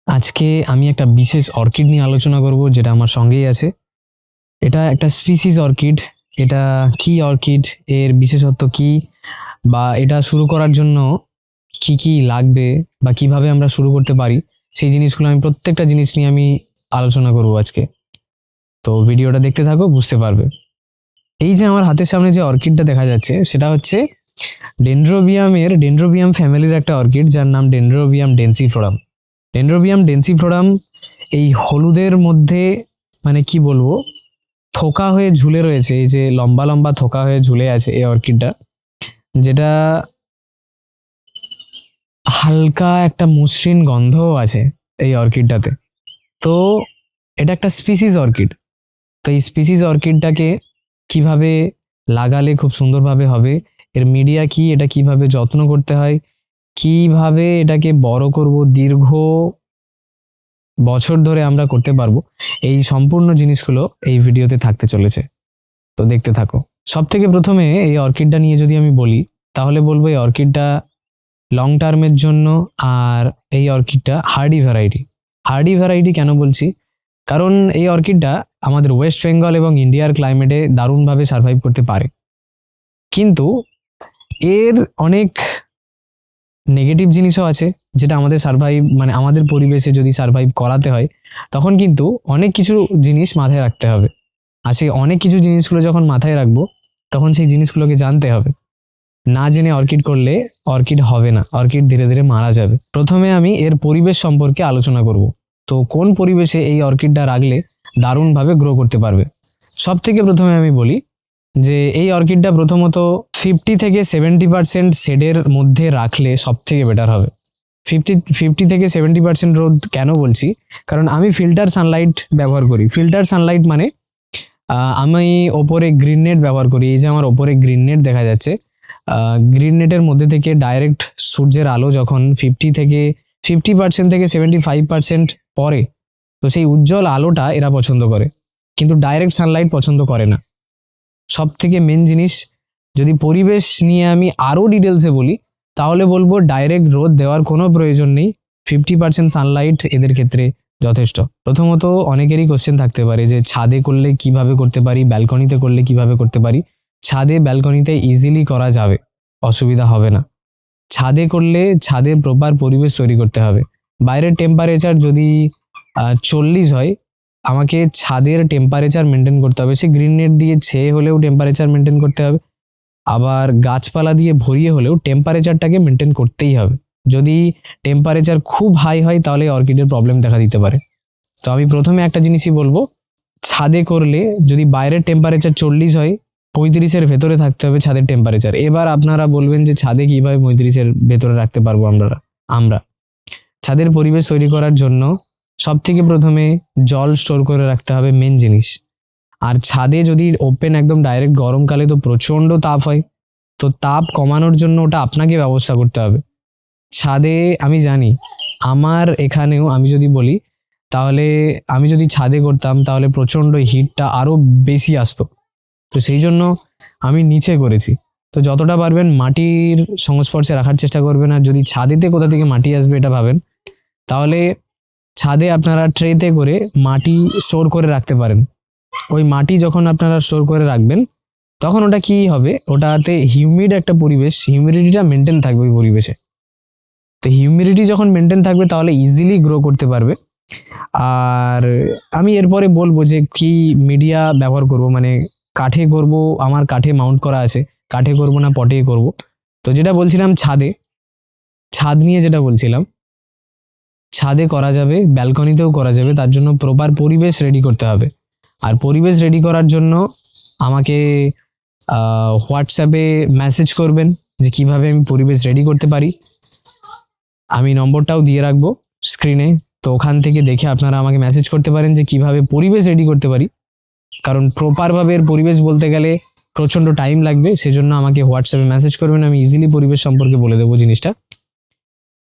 আজকে আমি একটা বিশেষ অর্কিড নিয়ে আলোচনা করব, যেটা আমার সঙ্গেই আছে। এটা একটা স্পিসিস অর্কিড। এটা কি অর্কিড, এর বিশেষত্ব কি, বা এটা শুরু করার জন্য কি কি লাগবে, বা কিভাবে আমরা শুরু করতে পারি, সেই জিনিসগুলো আমি প্রত্যেকটা জিনিস নিয়ে আমি আলোচনা করব আজকে। তো ভিডিওটা দেখতে থাকো, বুঝতে পারবে। এই যে আমার হাতের সামনে যে অর্কিডটা দেখা যাচ্ছে, সেটা হচ্ছে ডেনড্রোবিয়াম ফ্যামিলির একটা অর্কিড, যার নাম ডেনড্রোবিয়াম ডেন্সিফ্লোরাম। ডেনড্রোবিয়াম ডেন্সিফ্লোরাম এই হলুদের মধ্যে, মানে কি বলবো, থোকা হয়ে ঝুলে রয়েছে। এই যে লম্বা লম্বা থোকা হয়ে ঝুলে আছে এই অর্কিডটা, যেটা হালকা একটা মসৃণ গন্ধও আছে এই অর্কিডটাতে। তো এটা একটা স্পিসিস অর্কিড। তো এই স্পিসিস অর্কিডটাকে কিভাবে লাগালে খুব সুন্দরভাবে হবে, এর মিডিয়া কি, এটা কিভাবে যত্ন করতে হয়, কিভাবে এটাকে বড় করব, দীর্ঘ বছর ধরে আমরা করতে পারবো, এই সম্পূর্ণ জিনিসগুলো এই ভিডিওতে থাকতে চলেছে। তো দেখতে থাকো। সব থেকে প্রথমে এই অর্কিডটা নিয়ে যদি আমি বলি, তাহলে বলবো এই অর্কিডটা লং টার্মের জন্য। আর এই অর্কিডটা হার্ডি ভ্যারাইটি। হার্ডি ভ্যারাইটি কেন বলছি, কারণ এই অর্কিডটা আমাদের ওয়েস্ট বেঙ্গল এবং ইন্ডিয়ার ক্লাইমেটে দারুণভাবে সার্ভাইভ করতে পারে। কিন্তু এর অনেক নেগেটিভ জিনিসও আছে, যেটা আমাদের সার্ভাইভ, মানে আমাদের পরিবেশে যদি সার্ভাইভ করাতে হয়, তখন কিন্তু অনেক কিছু জিনিস মাথায় রাখতে হবে। আর সেই অনেক কিছু জিনিসগুলো যখন মাথায় রাখবো, তখন সেই জিনিসগুলোকে জানতে হবে। না জেনে অর্কিড করলে অর্কিড হবে না, অর্কিড ধীরে ধীরে মারা যাবে। প্রথমে আমি এর পরিবেশ সম্পর্কে আলোচনা করব। তো কোন পরিবেশে এই অর্কিডটা রাখলে দারুণভাবে গ্রো করতে পারবে। সব থেকে প্রথমে আমি বলি যে এই অর্কিডটা প্রথমত 50 থেকে 70% শেডের মধ্যে রাখলে সব থেকে বেটার হবে। 50 থেকে 70% রোদ কেন বলছি, কারণ আমি ফিল্টার সানলাইট ব্যবহার করি। ফিল্টার সানলাইট মানে আমি ওপরে গ্রিন নেট ব্যবহার করি। এই যে আমার ওপরে গ্রিন নেট দেখা যাচ্ছে, গ্রিন নেটের মধ্যে থেকে ডাইরেক্ট সূর্যের আলো যখন 50% থেকে 70% পরে, তো সেই উজ্জ্বল আলোটা এরা পছন্দ করে, কিন্তু ডাইরেক্ট সানলাইট পছন্দ করে না। সব থেকে মেন জিনিস, যদি পরিবেশ নিয়ে আমি আরও ডিটেলসে বলি, তাহলে বলবো ডাইরেক্ট রোদ দেওয়ার কোনো প্রয়োজন নেই। 50% সানলাইট এদের ক্ষেত্রে যথেষ্ট। প্রথমত অনেকেরই কোশ্চেন থাকতে পারে যে ছাদে করলে কিভাবে করতে পারি, ব্যালকনিতে করলে কিভাবে করতে পারি। ছাদে ব্যালকনিতে ইজিলি করা যাবে, অসুবিধা হবে না। ছাদে করলে ছাদে প্রপার পরিবেশ তৈরি করতে হবে। বাইরের টেম্পারেচার যদি 40 হয়, আমাকে ছাদের টেম্পারেচার মেনটেন করতে হবে। সে গ্রিন নেট দিয়ে ছেয়ে হলেও টেম্পারেচার মেনটেন করতে হবে, আবার গাছপালা দিয়ে ভরিয়ে হলেও টেম্পারেচারটাকে মেনটেন করতেই হবে। যদি টেম্পারেচার খুব হাই হয়, তাহলে অর্কিডের প্রবলেম দেখা দিতে পারে। তো আমি প্রথমে একটা জিনিসই বলবো, ছাদে করলে যদি বাইরের টেম্পারেচার 40 হয়, 35-এর ভেতরে থাকতে হবে ছাদের টেম্পারেচার। এবার আপনারা বলবেন যে ছাদে কিভাবে 35-এর ভেতরে রাখতে পারবো আমরা ছাদের পরিবেশ তৈরি করার জন্য সব থেকে প্রথমে জল স্টোর করে রাখতে হবে, মেন জিনিস। আর ছাদে যদি ওপেন একদম ডাইরেক্ট গরমকালে তো প্রচণ্ড তাপ হয়, তো তাপ কমানোর জন্য ওটা আপনাকে ব্যবস্থা করতে হবে। ছাদে আমি জানি, আমার এখানেও আমি যদি বলি, তাহলে আমি যদি ছাদে করতাম তাহলে প্রচণ্ড হিটটা আরও বেশি আসতো। তো সেই জন্য আমি নিচে করেছি। তো যতটা পারবেন মাটির সংস্পর্শে রাখার চেষ্টা করবেন। আর যদি ছাদেতে কোথা থেকে মাটি আসবে এটা ভাবেন, তাহলে ছাদে আপনারা ট্রেতে করে মাটি স্টোর করে রাখতে পারেন। ওই মাটি যখন আপনারা স্টোর করে রাখবেন, তখন ওটা কি হবে, ওটাতে হিউমিড একটা পরিবেশ, হিউমিডিটিটা মেনটেন থাকবে ওই পরিবেশে। তো হিউমিডিটি যখন মেনটেন থাকবে, তাহলে ইজিলি গ্রো করতে পারবে। আর আমি এরপরে বলবো যে কি মিডিয়া ব্যবহার করব, মানে কাঠে করব, আমার কাঠে মাউন্ট করা আছে, কাঠে করব না পটে করব। তো যেটা বলছিলাম ছাদে, ছাদ নিয়ে যেটা বলছিলাম, ছাদে করা যাবে, ব্যালকনিতেও করা যাবে। তার জন্য প্রপার পরিবেশ রেডি করতে হবে। আর পরিবেশ রেডি করার জন্য আমাকে হোয়াটসঅ্যাপে মেসেজ করবেন যে কিভাবে আমি পরিবেশ রেডি করতে পারি। আমি নম্বরটাও দিয়ে রাখবো স্ক্রিনে, তো ওখান থেকে দেখে আপনারা আমাকে মেসেজ করতে পারেন যে কিভাবে পরিবেশ রেডি করতে পারি। কারণ প্রপারভাবে এর পরিবেশ বলতে গেলে প্রচণ্ড টাইম লাগবে, সেজন্য আমাকে হোয়াটসঅ্যাপে মেসেজ করবেন, আমি ইজিলি পরিবেশ সম্পর্কে বলে দেবো জিনিসটা।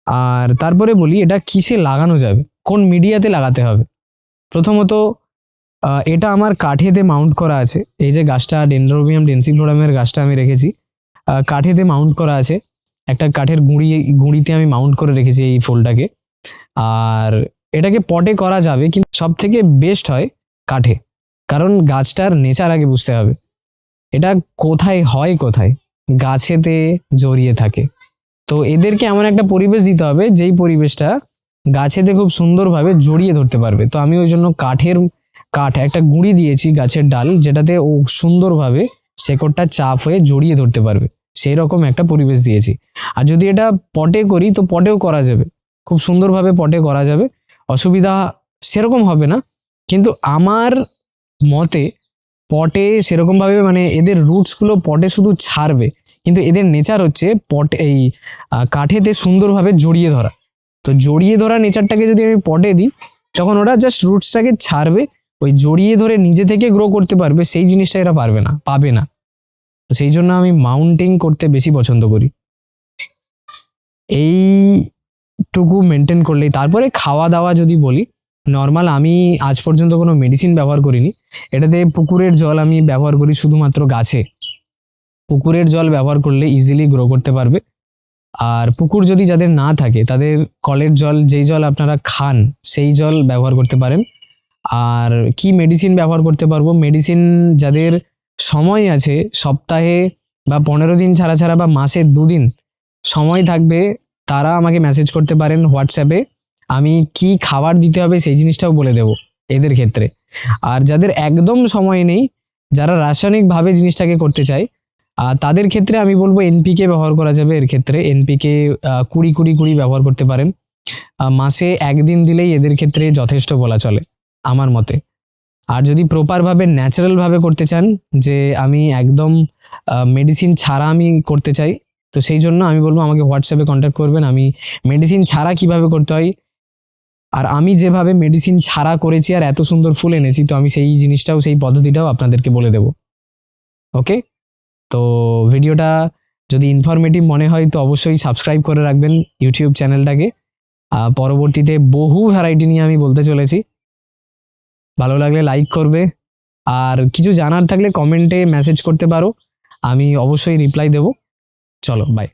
আর তারপরে বলি এটা কিসে লাগানো যাবে, কোন মিডিয়াতে লাগাতে হবে। প্রথমত এটা আমার কাঠেতে মাউন্ট করা আছে। এই যে গাছটা ডেনড্রোবিয়াম ডেন্সিফ্লোরামের গাছটা আমি রেখেছি, কাঠেতে মাউন্ট করা আছে। একটা কাঠের গুঁড়িতে আমি মাউন্ট করে রেখেছি এই ফুলটাকে। আর এটাকে পটে করা যাবে, কিন্তু সব থেকে বেস্ট হয় কাঠে, কারণ গাছটার নেচার আগে বুঝতে হবে। এটা কোথায় হয়, কোথায়? গাছেতে জড়িয়ে থাকে। তো এদেরকে এমন একটা পরিবেশ দিতে হবে যেই পরিবেশটা গাছেতে খুব সুন্দরভাবে জড়িয়ে ধরতে পারবে। তো আমি ওই জন্য কাঠ একটা গুঁড়ি দিয়েছি গাছের ডাল, যেটাতে ও সুন্দরভাবে শেকড়টা চাপ হয়ে জড়িয়ে ধরতে পারবে, সেই রকম একটা পরিবেশ দিয়েছি। আর যদি এটা পটে করি তো পটেও করা যাবে, খুব সুন্দরভাবে পটে করা যাবে, অসুবিধা সেরকম হবে না। কিন্তু আমার মতে পটে সেরকমভাবে মানে এদের রুটসগুলো পটে শুধু ছাড়বে, কিন্তু এদের নেচার হচ্ছে কাঠেতে সুন্দরভাবে জড়িয়ে ধরা। তো জড়িয়ে ধরা নেচারটাকে যদি আমি পটে দিই, তখন ওরা জাস্ট রুটসটাকে ছাড়বে, ওই জড়িয়ে ধরে নিজে থেকে গ্রো করতে পারবে, সেই জিনিসটা এরা পাবে না। তো সেই জন্য আমি মাউন্টিং করতে বেশি পছন্দ করি। এইটুকু মেনটেন করলেই, তারপরে খাওয়া দাওয়া যদি বলি, নর্মাল আমি আজ পর্যন্ত কোনো মেডিসিন ব্যবহার করিনি। এটাতে পুকুরের জল আমি ব্যবহার করি শুধুমাত্র গাছে। পুকুরের জল ব্যবহার করলে ইজিলি গ্রো করতে পারবে। আর পুকুর যদি যাদের না থাকে, তাদের কলের জল, যেই জল আপনারা খান সেই জল ব্যবহার করতে পারেন। আর কি মেডিসিন ব্যবহার করতে পারবো? মেডিসিন যাদের সময় আছে, সপ্তাহে বা 15 দিন ছাড়া ছাড়া বা মাসে 2 দিন সময় থাকবে, তারা আমাকে মেসেজ করতে পারেন হোয়াটসঅ্যাপে। আমি কি খাবার দিতে হবে সেই জিনিসটাও বলে দেবো এদের ক্ষেত্রে। আর যাদের একদম সময় নেই, যারা রাসায়নিকভাবে জিনিসটাকে করতে চায়, তাদের ক্ষেত্রে আমি বলবো এনপিকে ব্যবহার করা যাবে। এর ক্ষেত্রে এনপিকে 20-20-20 ব্যবহার করতে পারেন। মাসে 1 দিন দিলেই এদের ক্ষেত্রে যথেষ্ট বলা চলে আমার মতে। আর যদি প্রপারভাবে ন্যাচারালভাবে করতে চান, যে আমি একদম মেডিসিন ছাড়া আমি করতে চাই, তো সেই জন্য আমি বলবো আমাকে হোয়াটসঅ্যাপে কন্ট্যাক্ট করবেন। আমি মেডিসিন ছাড়া কিভাবে করতে হয়, আর আমি যেভাবে মেডিসিন ছাড়া করেছি আর এত সুন্দর ফুল এনেছি, তো আমি সেই জিনিসটাও, সেই পদ্ধতিটাও আপনাদেরকে বলে দেবো। ওকে, তো ভিডিওটা যদি ইনফরমেটিভ মনে হয় তো অবশ্যই সাবস্ক্রাইব করে রাখবেন ইউটিউব চ্যানেলটাকে। পরবর্তীতে বহু ভ্যারাইটি নিয়ে আমি বলতে চলেছি। ভালো লাগলে লাইক করবে, আর কিছু জানার থাকলে কমেন্টে মেসেজ করতে পারো, আমি অবশ্যই রিপ্লাই দেবো। চলো, বাই।